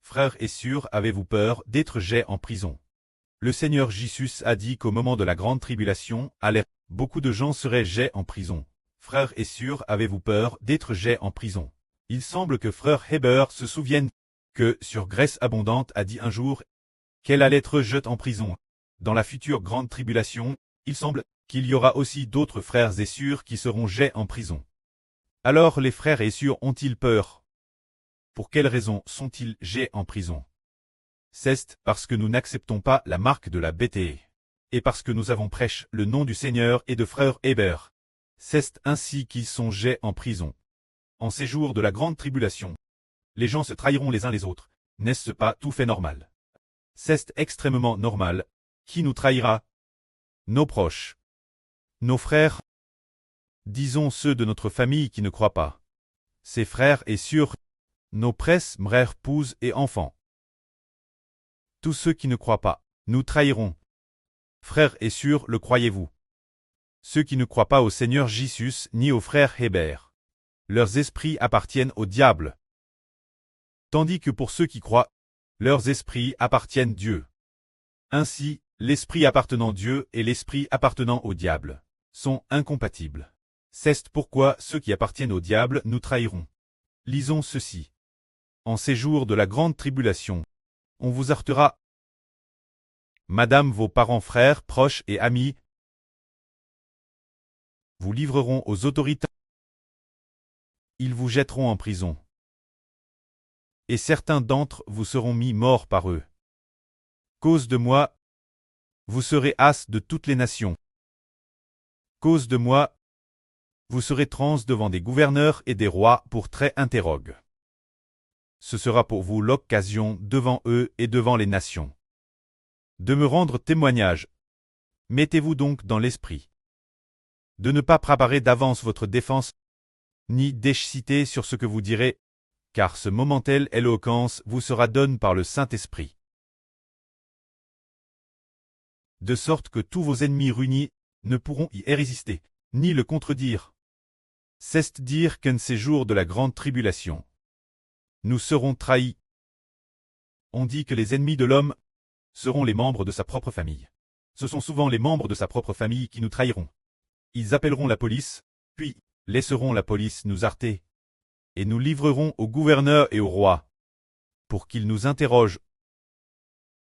Frères et sœurs, avez-vous peur d'être jetés en prison? Le Seigneur Jésus a dit qu'au moment de la grande tribulation, beaucoup de gens seraient jetés en prison. Frères et sœurs, avez-vous peur d'être jetés en prison? Il semble que frère Heber se souvienne que, sur Grâce abondante, a dit un jour qu'elle allait être jetée en prison. Dans la future grande tribulation, il semble qu'il y aura aussi d'autres frères et sœurs qui seront jetés en prison. Alors les frères et sœurs ont-ils peur? Pour quelles raisons sont-ils jetés en prison? C'est parce que nous n'acceptons pas la marque de la BTE. Et parce que nous avons prêché le nom du Seigneur et de frère Heber. C'est ainsi qu'ils sont jetés en prison. En ces jours de la grande tribulation, les gens se trahiront les uns les autres. N'est-ce pas tout fait normal? C'est extrêmement normal. Qui nous trahira? Nos proches. Nos frères. Disons ceux de notre famille qui ne croient pas. Ses frères et sœurs. Nos presses, mères, pouses et enfants. Tous ceux qui ne croient pas, nous trahirons. Frères et sœurs, le croyez-vous? Ceux qui ne croient pas au Seigneur Jésus ni au frère Heber. Leurs esprits appartiennent au diable. Tandis que pour ceux qui croient, leurs esprits appartiennent Dieu. Ainsi, l'esprit appartenant Dieu et l'esprit appartenant au diable sont incompatibles. C'est pourquoi ceux qui appartiennent au diable nous trahiront. Lisons ceci. En ces jours de la grande tribulation, on vous heurtera. Madame, vos parents, frères, proches et amis vous livreront aux autorités. Ils vous jetteront en prison. Et certains d'entre vous seront mis morts par eux. Cause de moi, vous serez as de toutes les nations. Cause de moi, vous serez trans devant des gouverneurs et des rois pour trait interrogue. Ce sera pour vous l'occasion devant eux et devant les nations de me rendre témoignage. Mettez-vous donc dans l'esprit de ne pas préparer d'avance votre défense, ni d'exciter sur ce que vous direz, car ce momentelle éloquence vous sera donnée par le Saint-Esprit. De sorte que tous vos ennemis réunis ne pourront y résister, ni le contredire. C'est dire qu'en ces jours de la grande tribulation, nous serons trahis. On dit que les ennemis de l'homme seront les membres de sa propre famille. Ce sont souvent les membres de sa propre famille qui nous trahiront. Ils appelleront la police, puis laisseront la police nous arrêter, et nous livrerons au gouverneur et au roi, pour qu'ils nous interrogent.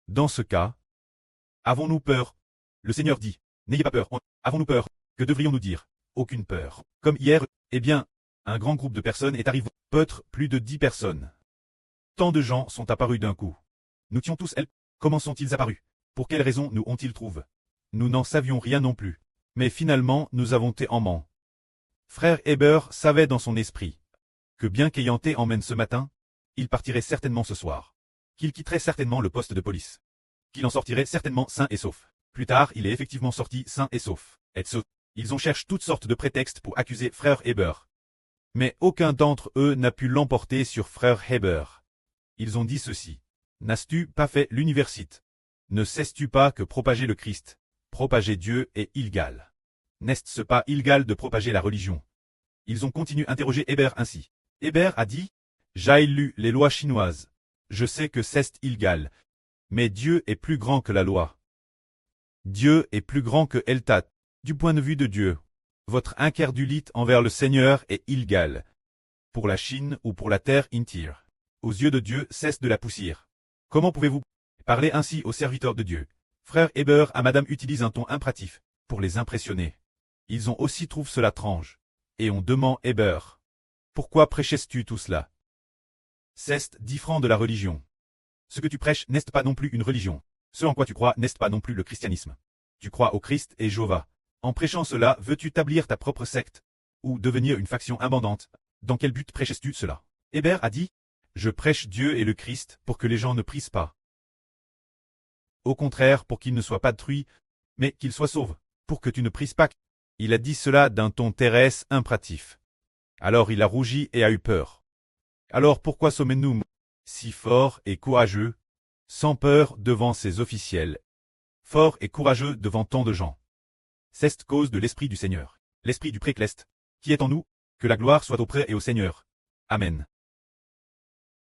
Dans ce cas, avons-nous peur? Le Seigneur dit, n'ayez pas peur. Avons-nous peur? Que devrions-nous dire? Aucune peur. Comme hier, eh bien, un grand groupe de personnes est arrivé, peut-être plus de 10 personnes. Tant de gens sont apparus d'un coup. Nous étions tous elles. Comment sont-ils apparus? Pour quelles raisons nous ont-ils trouvé? Nous n'en savions rien non plus. Mais finalement, nous avons été en ment. Frère Heber savait dans son esprit que bien qu'ayant été en Maine ce matin, il partirait certainement ce soir. Qu'il quitterait certainement le poste de police. Qu'il en sortirait certainement sain et sauf. Plus tard, il est effectivement sorti sain et sauf. Ils ont cherché toutes sortes de prétextes pour accuser frère Heber. Mais aucun d'entre eux n'a pu l'emporter sur frère Heber. Ils ont dit ceci. N'as-tu pas fait l'université? Ne sais-tu pas que propager le Christ, propager Dieu est illégal? N'est-ce pas illégal de propager la religion? Ils ont continué à interroger Heber ainsi. Heber a dit, j'ai lu les lois chinoises. Je sais que c'est illégal. Mais Dieu est plus grand que la loi. Dieu est plus grand que Eltat. Du point de vue de Dieu, votre incrédulité envers le Seigneur est illégal. Pour la Chine ou pour la terre entière. Aux yeux de Dieu, cesse de la poussière. Comment pouvez-vous parler ainsi aux serviteurs de Dieu? Frère Heber à madame utilise un ton impératif pour les impressionner. Ils ont aussi trouvé cela étrange. Et on demande Heber. Pourquoi prêches-tu tout cela? C'est différent de la religion. Ce que tu prêches n'est pas non plus une religion. Ce en quoi tu crois n'est pas non plus le christianisme. Tu crois au Christ et Jéhovah. En prêchant cela, veux-tu établir ta propre secte? Ou devenir une faction abondante? Dans quel but prêches-tu cela? Heber a dit, je prêche Dieu et le Christ pour que les gens ne prissent pas. Au contraire, pour qu'ils ne soient pas détruits, mais qu'ils soient sauvés, pour que tu ne prisses pas. Il a dit cela d'un ton terrestre impératif. Alors il a rougi et a eu peur. Alors pourquoi sommes-nous si forts et courageux, sans peur devant ces officiels, forts et courageux devant tant de gens? C'est cause de l'Esprit du Seigneur, l'Esprit du Précleste, qui est en nous, que la gloire soit auprès et au Seigneur. Amen.